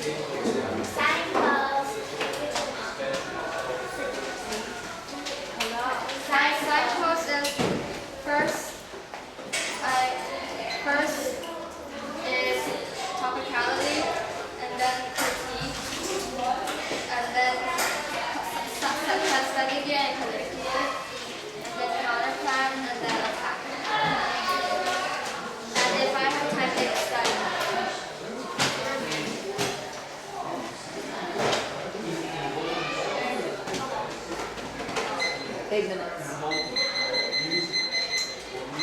Signpost. Signpost is first. First is topicality, and then critique, and then strategy and collective, and then counterplan, and then attack. And if I have time, they study. 8 minutes.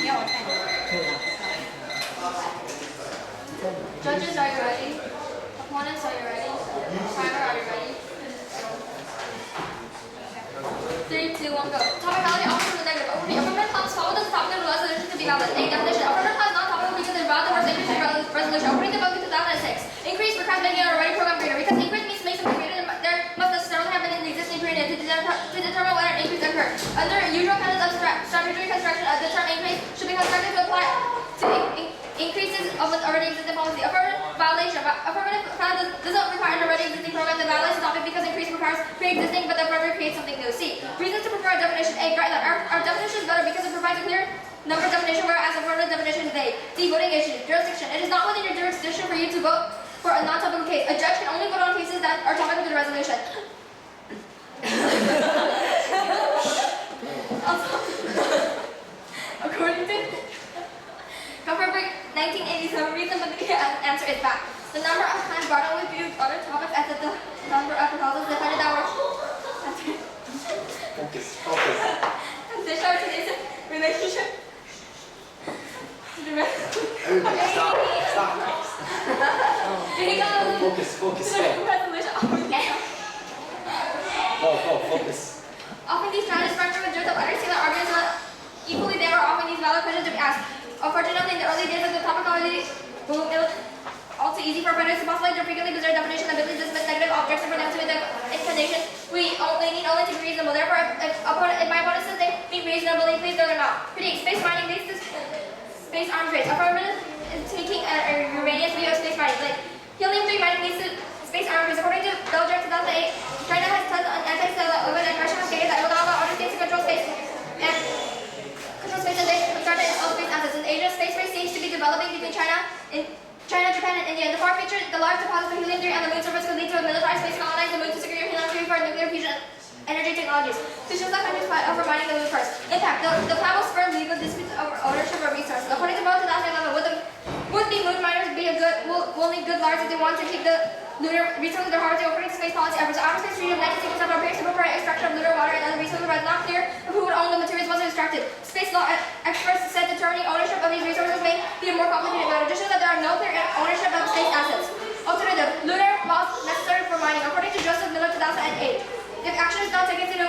要我看。 Judges, are you ready? Opponents, are you ready? Timer, are you ready? 3, 2, 1, go. Topicality also the negative. Affirmative clause follow the topic of the resolution to be valid. A definition. Affirmative clause not topical because they brought the words increase resolution. According to book 2006. Increase requires making an already programmed creator. Because increase means make something created, there must necessarily have been in the existing created to determine whether an increase occurred. Under usual methods of statutory construction, the term increase should be constructed to apply to increases of an already existing policy. Affirmative violation. Affirmative clause doesn't require an already existing program. The violation topic because increase requires pre-existing, but the affirmative creates something new. C. Reasons to prefer a definition. A. Our definition is better because it provides a clear number definition, whereas affirmative definition is A. D. Voting issues. Jurisdiction. It is not within your jurisdiction for you to vote for a non-topical case. A judge can only vote on cases that are topical to the resolution. According to Government 1987, reason but the answer is back. The number of times brought up with you other topics as the number of proposals defended our Focus. this our today's relationship. Everybody stop. Here you go. Focus. Resolution. Go, focus. Often these challenges structure with of understanding the arguments, but equally they were often these valid questions to be asked. Unfortunately, in the early days of the topicality boom, it was all too easy for writers to postulate their frequently bizarre definition and ability to dismiss negative objects and for them to make the inclination. They need only to be reasonable. Therefore, if my opponent says they mean reasonably, please throw them out. Critique. Space mining leads to space arms race. Affirmative is taking a Uranian view of space mining. Like helium-3 mining leads to space arms race. According to Belgium 2008, China has tons of anti-stellar open and Russia has stated that it will allow other states to control space and they started its own space assets. In Asia, space race seems to be developing between China, Japan, and India. In the far future, the large deposits of helium-3 and the moon surface could lead to a military space colonize the moon to secure helium-3 for nuclear fusion energy technologies. To show that countries fight over mining the moon first. Impact. The plan will spur legal disputes over ownership of resources. According to both 2011, would-be moon miners will need good large if they want to keep the lunar resources they're harvesting according to space policy efforts. Outer space region of 1967 appears to provide extraction of lunar water and other resources, but it's not clear who would own the materials once they're extracted. Space law experts said determining ownership of these resources may be a more complicated matter. Just show that there are no clear ownership of space assets. Alternative. Lunar laws necessary for mining. According to Joseph Miller 2008. If action is not taken soon, it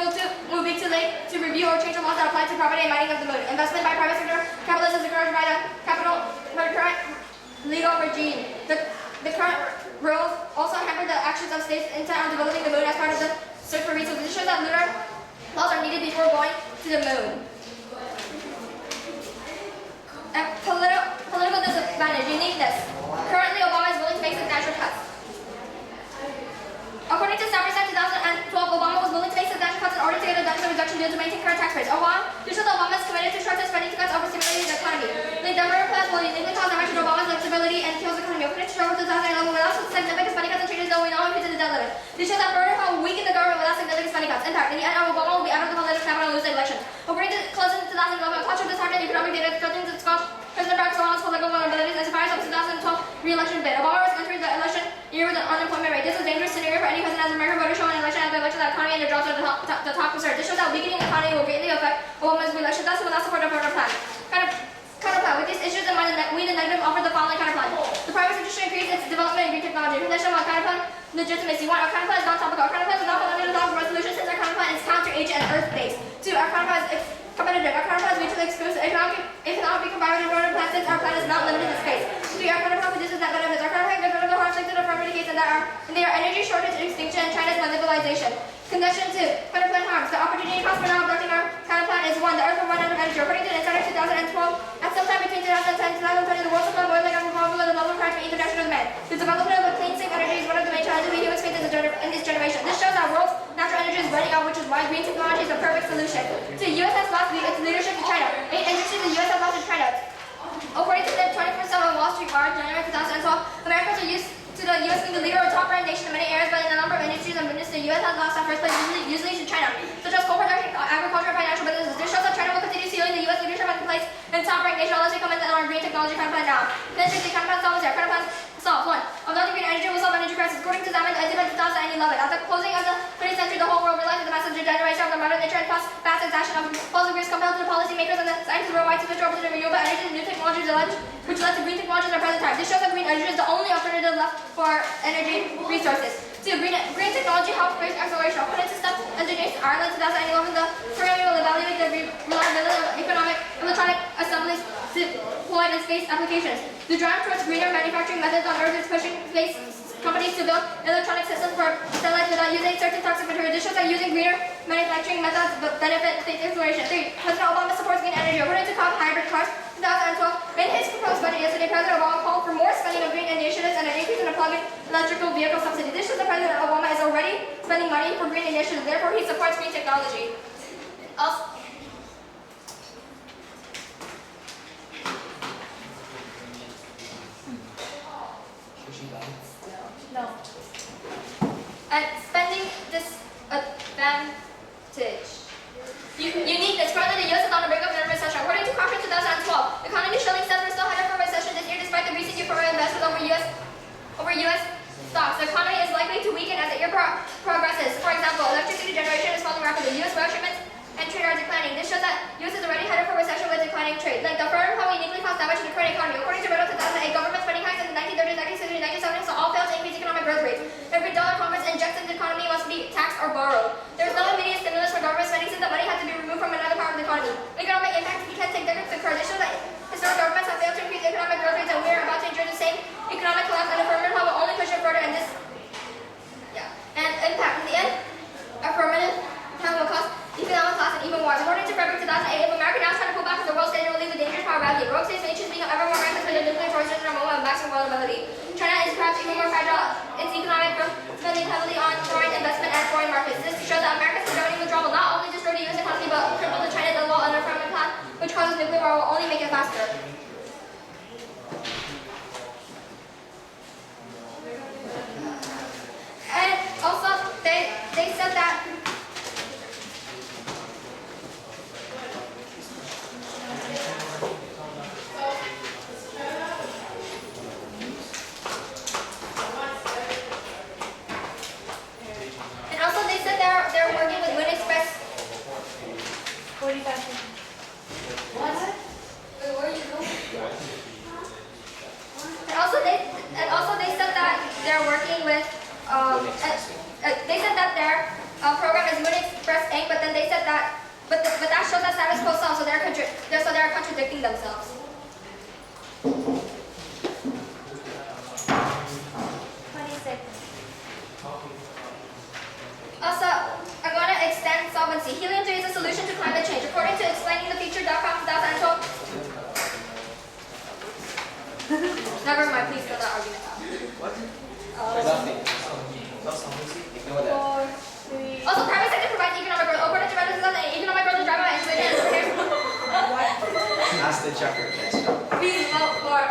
will be too late to review or change the laws that apply to property and mining of the moon. Investment by private sector capitalism is encouraged by the current legal regime. The current rules also hamper the actions of states intent on developing the moon as part of the search for resources. This shows that lunar laws are needed before going to the moon. And political disadvantage, uniqueness. Currently, Obama is willing to make substantial cuts. According to Stanford 2012, Obama was willing to make substantial cuts in order to get a deficit reduction deal to maintain current tax rates. This shows that Obama is committed to short-term spending cuts over stimulating the economy. The Democrat plan will uniquely cause damage to Obama's flexibility and kills the economy. According to Trump 2011, without significant spending cuts and changes, though we know increase in the debt limit. This shows that further how weaken the government without significant spending cuts. Impact. In the end, Obama will be out of the political capital and lose the election. According to Clinton 2011, a clutch of disheartening economic data threatens to squash President Barack Obama's political vulnerabilities and surprise of 2012 re-election bid. Obama was entering the election year with an unemployment rate. This is a dangerous scenario for any president as American voters show an election as the election economy and the drops of the top concern. This shows that weakening the economy will greatly affect Obama's re-election. Thus, he will not support the affirmative plan. Counterplan. With these issues in mind, we the negative offer the following counterplan. The private sector should increase its development in green technology. Condition 1. Counterplan legitimacy. 1. Our counterplan is non-topical. Our counterplan is not fall under the laws of resolution since our counterplan is counter-agent and earth-based. 2. Our counterplan is competitive. Our counterplan is mutually exclusive. It cannot be combined with our plan since our plan is not limited to space. 3. Our counterplan produces net benefits. Our counterplan gives political harms linked to the affirmative case and they are energy shortage, extinction, and China's monopolization. Condition 2. Counterplan harms. The opportunity cost for not adopting our counterplan is 1. The earth will run out of energy. According to the Insider 2012, at some time between 2010 and 2020, the world supply of oil and gas will probably the level of crime for international demand. The development of clean, safe energy is one of the main generation. This shows that world's natural energy is running out, which is why green technology is the perfect solution. So the U.S. has lost its leadership to China. Main industries the U.S. has lost to China. According to the 24/7 Wall Street Wire, January 2012, Americans are used to the U.S. being the leader or top-ranked nation in many areas, but in the number of industries and businesses, the U.S. has lost at first place, usually to China, such as coal production, agriculture, and financial businesses. This shows that China will continue stealing the U.S. leadership at the place in top-ranked nation unless we come in on our green technology kind of plan now. Then the kind of plan solves here. Kind of plan solves 1. Unlocking green energy will solve energy crisis. According to Zaman, in 2011, at the closing of the 20th century, the whole world realized that the massive generation of the modern nature and fast action of fossil fuels compelled the policymakers and the scientists worldwide to switch over to the renewable energy and new technologies which led to green technologies in our present time. This shows that green energy is the only alternative left for energy resources. 2. Green technology helps bridge acceleration. According to STEP Engineers Ireland 2011, the program will evaluate the reliability of electronic assemblies deployed in space applications. The drive towards greener manufacturing methods on Earth is pushing space companies to build electronic systems for satellites without using certain toxic materials. This shows that using greener manufacturing methods benefit space exploration. 3. President Obama supports green energy. According to COP Hybrid Cars 2012, in his proposed budget yesterday, President Obama called for more spending on green initiatives and an increase in the plug-in electrical vehicle subsidy. This shows that President Obama is already spending money for green initiatives. Therefore, he supports green technology. Also, no. And spending disadvantage. Uniqueness. Currently, the U.S. is on the brink of another recession. According to Cochrane 2012, the economy is showing signs we're still headed for a recession this year despite the recent euphoria invested over U.S. stocks. The economy is likely to weaken as the year progresses. For example, electricity generation is falling rapidly. U.S. rail shipments and trade are declining. This shows that U.S. is already headed for a recession with declining trade. Like the firm how uniquely caused damage to the current economy. According to Riddle 2008, government spending hikes in the 1930s, 1960s, 1970s so all failed to increase economic growth rates. Every dollar Congress injects into the economy must be taxed or borrowed. There is no immediate stimulus for government spending since the money had to be removed from another part of the economy. Economic impact can take decades to occur. This shows that historic governments have failed to increase economic growth rates and we are about to endure the same economic collapse, and affirmative will only push it further and this. And impact. In the end, affirmative will cost economic costs and even wars. According to February 2008, if America now is trying to pull back from the world stage, it will leave a dangerous power vacuum. World states may choose become ever more reckless with their nuclear forces in a moment of maximum vulnerability. China is perhaps even more fragile. Its economic growth spending heavily on foreign investment and foreign markets. This shows that America's hegemony withdrawal will not only destroy the U.S. economy but cripple the China the law under a affirmative plan, which causes nuclear war will only make it faster. And also, they said that they're working with Wind Express. 45 seconds. What? Wait, where are you going? And also they said that they're working with they said that their program is Wind Express Inc. But then they said that but that shows that status quo sells, so they're contradicting themselves. Also, I'm going to extend solvency. Helium-3 is a solution to climate change. According to explainingthefuture.com 2012. Never mind, please throw that argument out. What? Nothing. Ignore that. 4, 3. Also, private sector provides economic growth. According to Reddit 2008, economic growth is driven by inflation and What? Ask the checker. Please vote for.